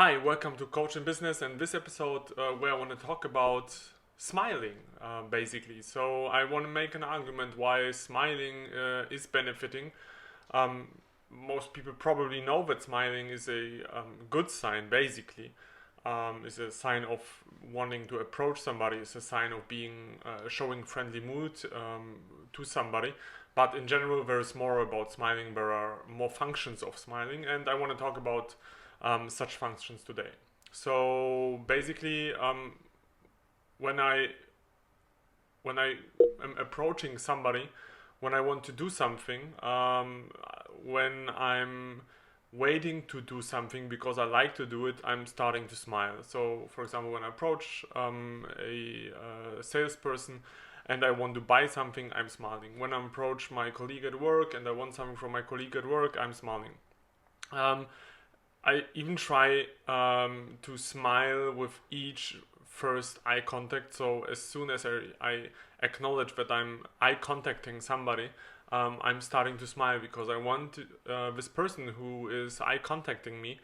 Hi, welcome to Coach in Business, and this episode where I want to talk about smiling, basically. So I want to make an argument why smiling is benefiting. Um, Most people probably know that smiling is a good sign, basically. Is a sign of wanting to approach somebody. It's a sign of being showing friendly mood to somebody. But in general, there is more about smiling. There are more functions of smiling, and I want to talk about such functions today. So basically, when I when I am approaching somebody, when I want to do something, when I'm waiting to do something because I like to do it, I'm starting to smile. So, for example, when I approach a salesperson and I want to buy something, I'm smiling. When I approach my colleague at work and I want something from my colleague at work, I'm smiling. Um, I even try to smile with each first eye contact. So as soon as I acknowledge that I'm eye contacting somebody, I'm starting to smile because I want this person who is eye contacting me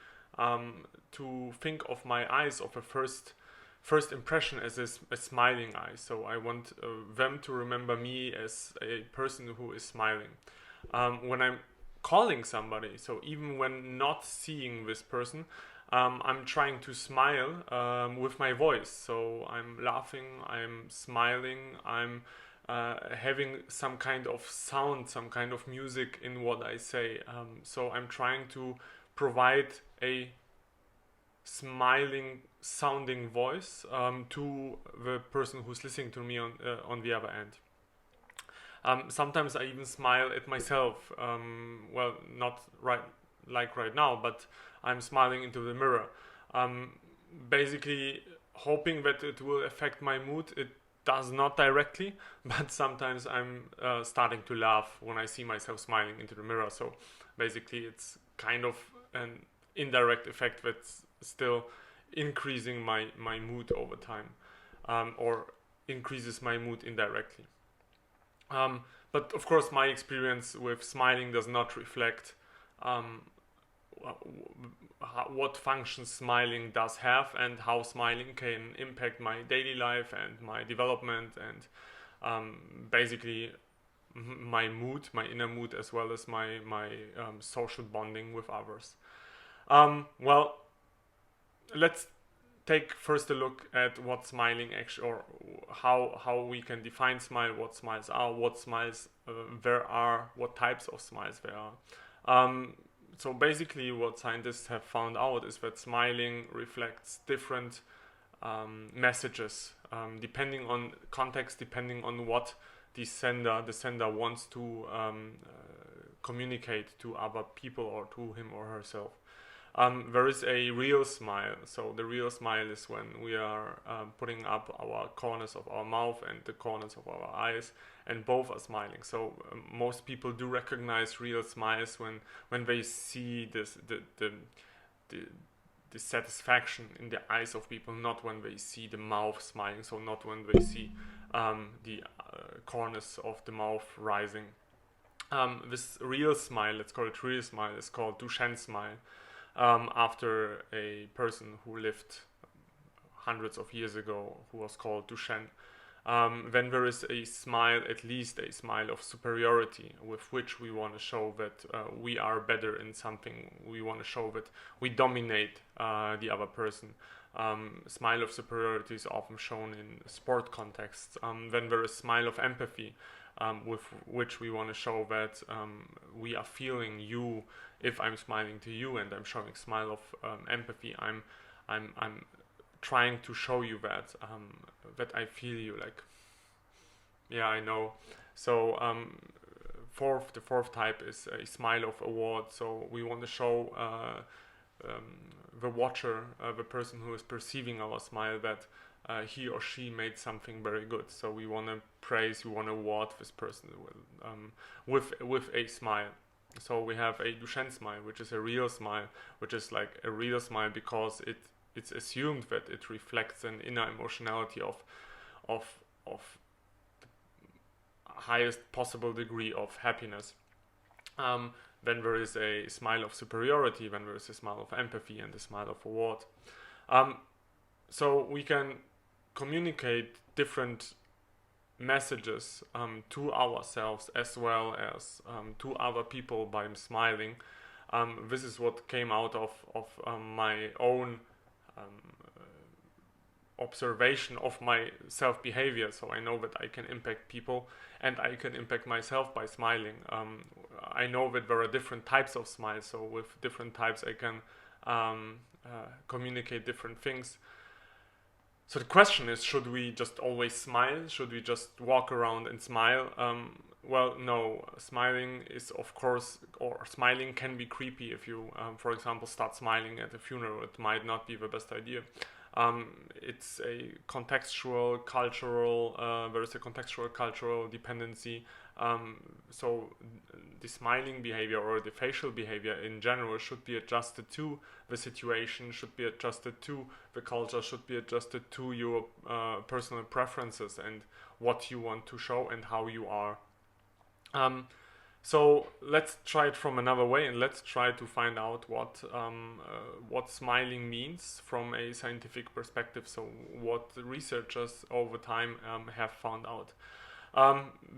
to think of my eyes of a first impression as a smiling eye. So I want them to remember me as a person who is smiling. When I'm calling somebody, so even when not seeing this person, I'm trying to smile with my voice. So I'm laughing, I'm smiling, I'm having some kind of sound, some kind of music in what I say. So I'm trying to provide a smiling sounding voice to the person who's listening to me on the other end. Sometimes I even smile at myself. Well, not right now, but I'm smiling into the mirror. Um, Basically, hoping that it will affect my mood. It does not directly, but sometimes I'm starting to laugh when I see myself smiling into the mirror. So basically, it's kind of an indirect effect that's still increasing my mood over time, or increases my mood indirectly. Um, but of course, my experience with smiling does not reflect um, what functions smiling does have and how smiling can impact my daily life and my development and basically my mood, my inner mood, as well as my social bonding with others. Well, let's take first a look at what smiling actually, or how we can define smile, what smiles are, what smiles there are, what types of smiles there are. So basically, what scientists have found out is that smiling reflects different messages depending on context, depending on what the sender wants to communicate to other people or to him or herself. There is a real smile. So the real smile is when we are putting up our corners of our mouth and the corners of our eyes, and both are smiling. So most people do recognize real smiles when they see the the satisfaction in the eyes of people, not when they see the mouth smiling. So not when they see the corners of the mouth rising. This real smile, let's call it real smile, is called Duchenne smile, after a person who lived hundreds of years ago who was called Duchenne. Then there is a smile, at least a smile of superiority, with which we want to show that we are better in something. We want to show that we dominate the other person. Smile of superiority is often shown in sport contexts. Then there is smile of empathy, with which we want to show that we are feeling you. If I'm smiling to you and I'm showing smile of empathy, I'm trying to show you that I feel you. Like, yeah, I know. So the fourth type is a smile of award. So we want to show the watcher, the person who is perceiving our smile, that he or she made something very good. So we want to praise, we want to award this person with a smile. So we have a Duchenne smile, which is a real smile, which is like a real smile because it's assumed that it reflects an inner emotionality of highest possible degree of happiness. when there is a smile of superiority, when there is a smile of empathy and a smile of award. So we can communicate different messages to ourselves as well as to other people by smiling. This is what came out of my own observation of my self-behavior. So I know that I can impact people and I can impact myself by smiling. I know that there are different types of smiles, so with different types I can communicate different things. So the question is, should we just always smile? Should we just walk around and smile? Well, no. Smiling is, of course, or smiling can be creepy. If you, for example, start smiling at a funeral, it might not be the best idea. It's a contextual, cultural, there is a contextual, cultural dependency. So the smiling behavior or the facial behavior in general should be adjusted to the situation, should be adjusted to the culture, should be adjusted to your personal preferences and what you want to show and how you are. So let's try it from another way, and let's try to find out what smiling means from a scientific perspective. So what researchers over time have found out.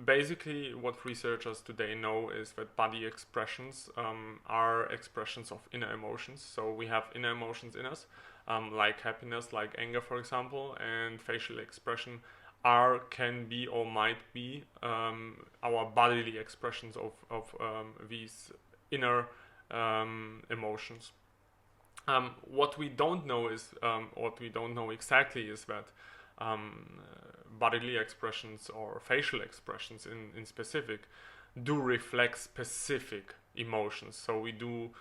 Basically, what researchers today know is that body expressions are expressions of inner emotions. So we have inner emotions in us, like happiness, like anger, for example, and facial expression can be or might be our bodily expressions of these inner emotions. What we don't know is, what we don't know exactly is that bodily expressions or facial expressions in specific do reflect specific emotions. So we do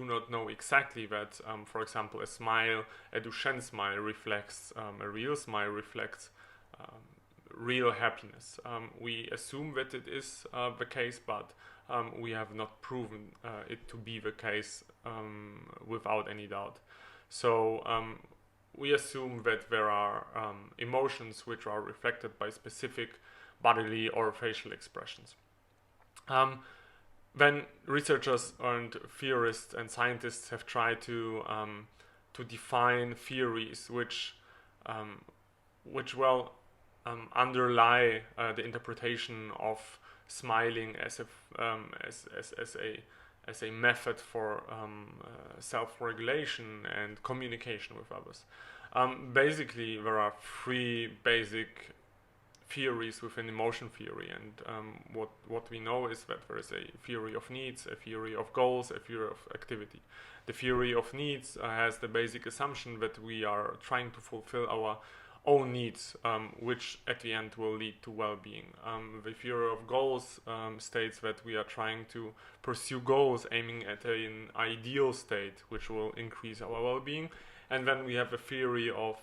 not know exactly that, for example, a Duchenne smile reflects, a real smile reflects real happiness. We assume that it is the case, but we have not proven it to be the case without any doubt. So we assume that there are emotions which are reflected by specific bodily or facial expressions. When researchers and theorists and scientists have tried to define theories which underlie the interpretation of smiling as a method for self-regulation and communication with others. Basically, there are three basic theories within emotion theory, and what we know is that there is a theory of needs, a theory of goals, a theory of activity. The theory of needs has the basic assumption that we are trying to fulfill our own needs, which at the end will lead to well-being. The theory of goals states that we are trying to pursue goals aiming at an ideal state, which will increase our well-being. And then we have a theory of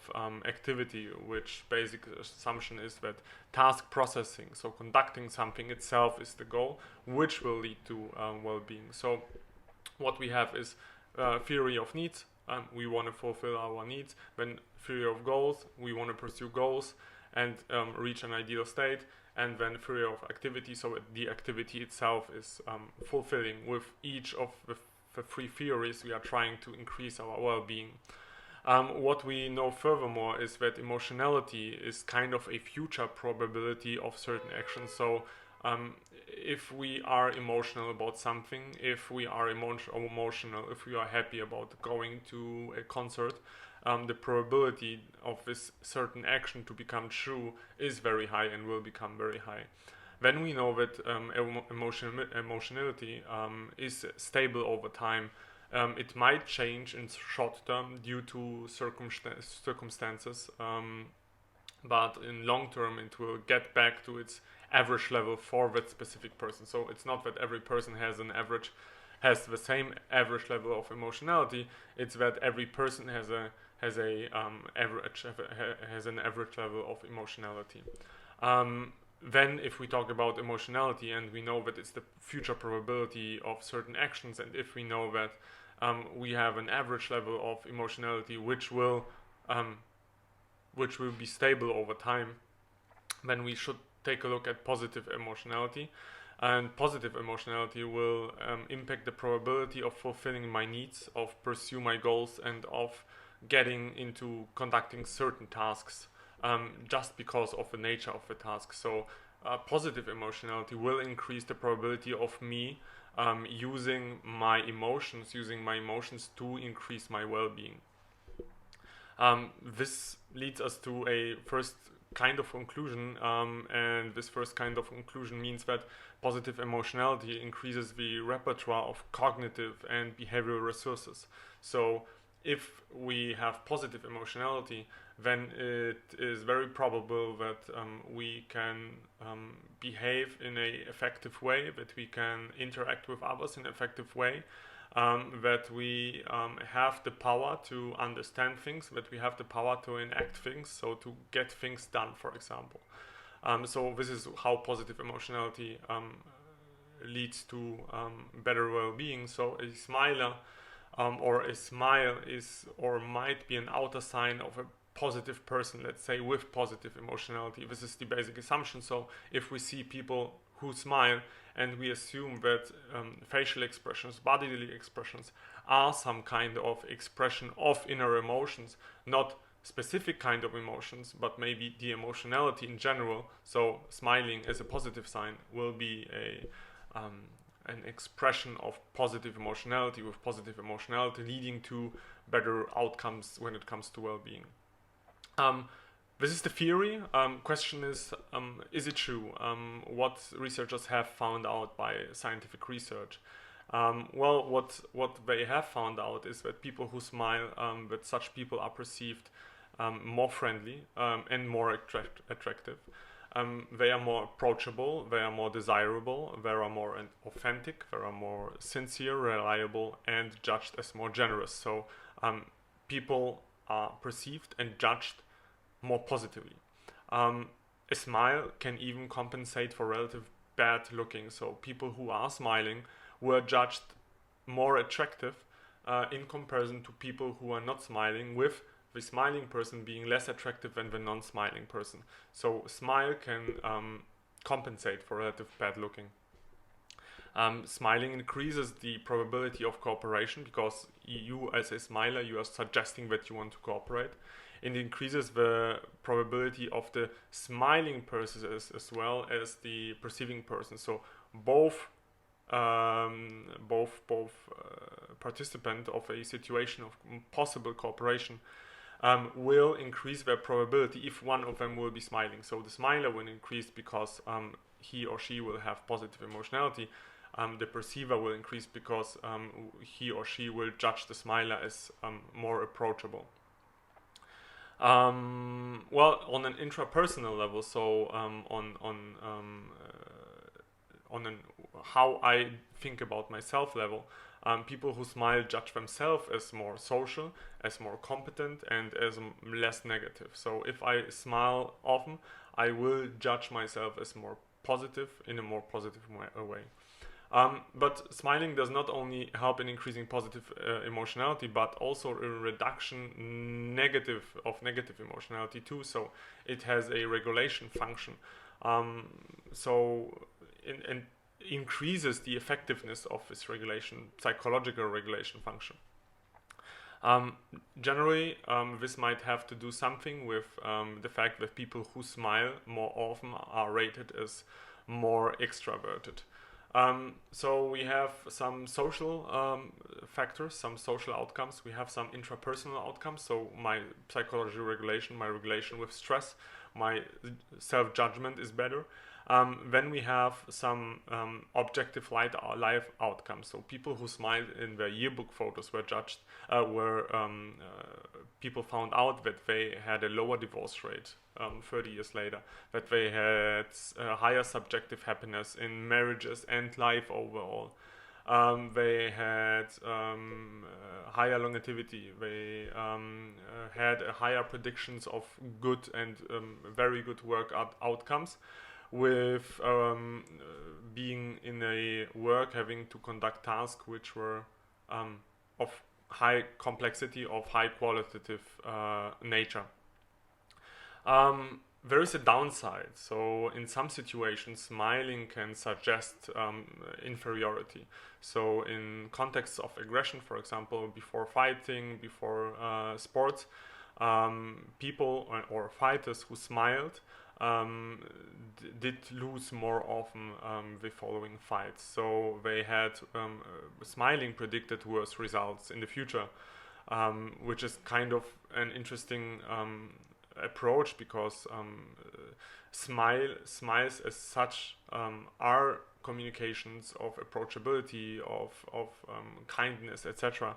activity, which basic assumption is that task processing, so conducting something itself, is the goal, which will lead to well-being. So what we have is theory of needs. We want to fulfill our needs. Then theory of goals, we want to pursue goals and reach an ideal state. And then theory of activity, so the activity itself is fulfilling. With each of the three theories, we are trying to increase our well-being. What we know furthermore is that emotionality is kind of a future probability of certain actions. So if we are emotional about something, if we are emotional, if we are happy about going to a concert, the probability of this certain action to become true is very high and will become very high. Then we know that emotionality is stable over time. It might change in short term due to circumstances, but in long term it will get back to its average level for that specific person. So it's not that every person has the same average level of emotionality. It's that every person has an average level of emotionality. Then if we talk about emotionality and we know that it's the future probability of certain actions, and if we know that we have an average level of emotionality which will be stable over time, then we should take a look at positive emotionality. And positive emotionality will impact the probability of fulfilling my needs, of pursue my goals, and of getting into conducting certain tasks just because of the nature of the task. So positive emotionality will increase the probability of me using my emotions to increase my well-being. This leads us to a first kind of conclusion, and this first kind of conclusion means that positive emotionality increases the repertoire of cognitive and behavioral resources. So if we have positive emotionality, then it is very probable that we can behave in an effective way, that we can interact with others in an effective way, that we have the power to understand things, that we have the power to enact things, so to get things done, for example. So this is how positive emotionality leads to better well-being. So a smiler or a smile is or might be an outer sign of a positive person, let's say, with positive emotionality. This is the basic assumption. So if we see people who smile and we assume that facial expressions, bodily expressions are some kind of expression of inner emotions, not specific kind of emotions, but maybe the emotionality in general. So smiling as a positive sign will be an expression of positive emotionality, with positive emotionality leading to better outcomes when it comes to well-being. This is the theory. Question is it true? What researchers have found out by scientific research? Well, what they have found out is that people who smile, that such people are perceived more friendly and more attractive. They are more approachable, they are more desirable, they are more authentic, they are more sincere, reliable, and judged as more generous. So people are perceived and judged more positively. A smile can even compensate for relative bad looking. So people who are smiling were judged more attractive in comparison to people who are not smiling, with the smiling person being less attractive than the non-smiling person. So smile can compensate for relative bad looking. Smiling increases the probability of cooperation, because you as a smiler, you are suggesting that you want to cooperate. It increases the probability of the smiling person as well as the perceiving person. So both participant of a situation of possible cooperation will increase their probability if one of them will be smiling. So the smiler will increase because he or she will have positive emotionality. The perceiver will increase because he or she will judge the smiler as more approachable. Well, on an intrapersonal level, so on how I think about myself level, people who smile judge themselves as more social, as more competent, and as less negative. So if I smile often, I will judge myself as more positive, in a more positive way. But smiling does not only help in increasing positive emotionality, but also a reduction of negative emotionality too. So it has a regulation function. And increases the effectiveness of this psychological regulation function. Generally, this might have to do something with the fact that people who smile more often are rated as more extroverted. So we have some social factors, some social outcomes. We have some intrapersonal outcomes. So my psychological regulation, my regulation with stress, my self-judgment is better. Then we have some objective life outcomes. So people who smiled in their yearbook photos were judged, people found out that they had a lower divorce rate 30 years later, that they had higher subjective happiness in marriages and life overall. They had higher longevity. They had higher predictions of good and very good work outcomes, with being in a work having to conduct tasks which were of high complexity, of high qualitative nature. there is a downside. So in some situations, smiling can suggest inferiority. So in contexts of aggression, for example, before fighting, before sports, people or fighters who smiled did lose more often the following fights. So they had smiling predicted worse results in the future, which is kind of an interesting approach, because smiles as such are communications of approachability, of kindness, etc.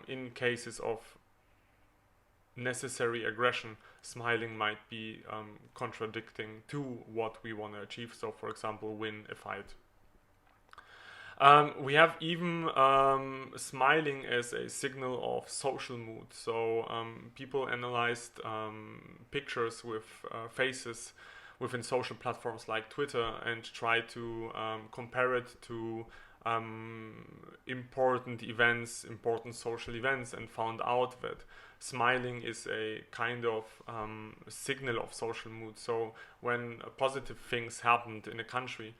In cases of necessary aggression, smiling might be contradicting to what we want to achieve. So, for example, win a fight. We have even smiling as a signal of social mood. So people analyzed pictures with faces within social platforms like Twitter and tried to compare it to important events, important social events, and found out that smiling is a kind of signal of social mood. So when positive things happened in a country,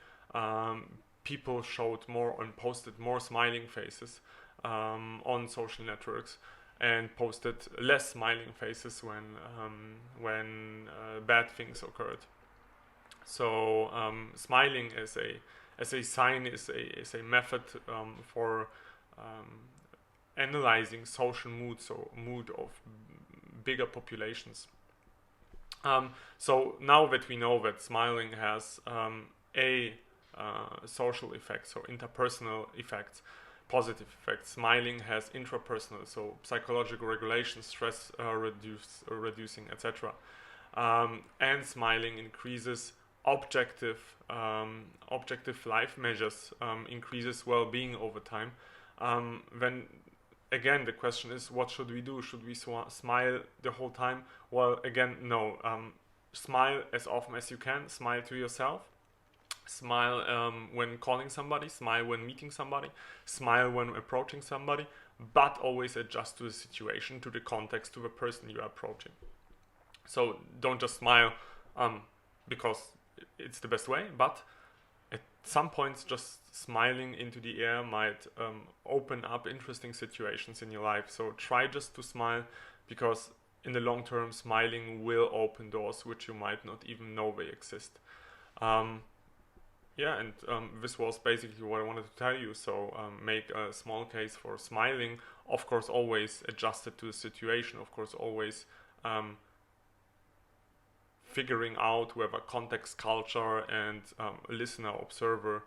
people showed more and posted more smiling faces on social networks, and posted less smiling faces when bad things occurred. So smiling as a sign is a method for analyzing social mood, so mood of bigger populations. So now that we know that smiling has a social effects, so interpersonal effects, positive effects. Smiling has intrapersonal, so psychological regulation, stress reducing, etc. And smiling increases objective life measures, increases well-being over time. Then again, the question is, what should we do? Should we smile the whole time? Well, again, no. Smile as often as you can. Smile to yourself. Smile when calling somebody, smile when meeting somebody, smile when approaching somebody, but always adjust to the situation, to the context, to the person you are approaching. So don't just smile because it's the best way, but at some points just smiling into the air might open up interesting situations in your life. So try just to smile, because in the long term, smiling will open doors which you might not even know they exist. Yeah, and this was basically what I wanted to tell you. So make a small case for smiling. Of course, always adjusted to the situation. Of course, always figuring out whether context, culture, and listener, observer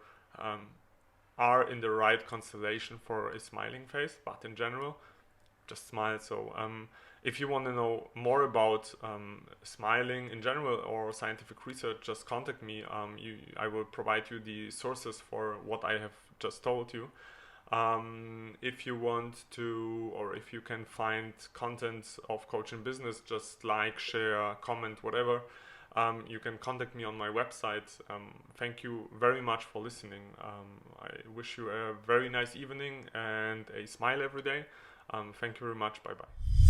are in the right constellation for a smiling face. But in general, just smile. So if you want to know more about smiling in general or scientific research, just contact me. I will provide you the sources for what I have just told you. If you want to, or if you can find content of Coaching Business, just like, share, comment, whatever, you can contact me on my website. Thank you very much for listening. I wish you a very nice evening and a smile every day. Thank you very much. Bye bye.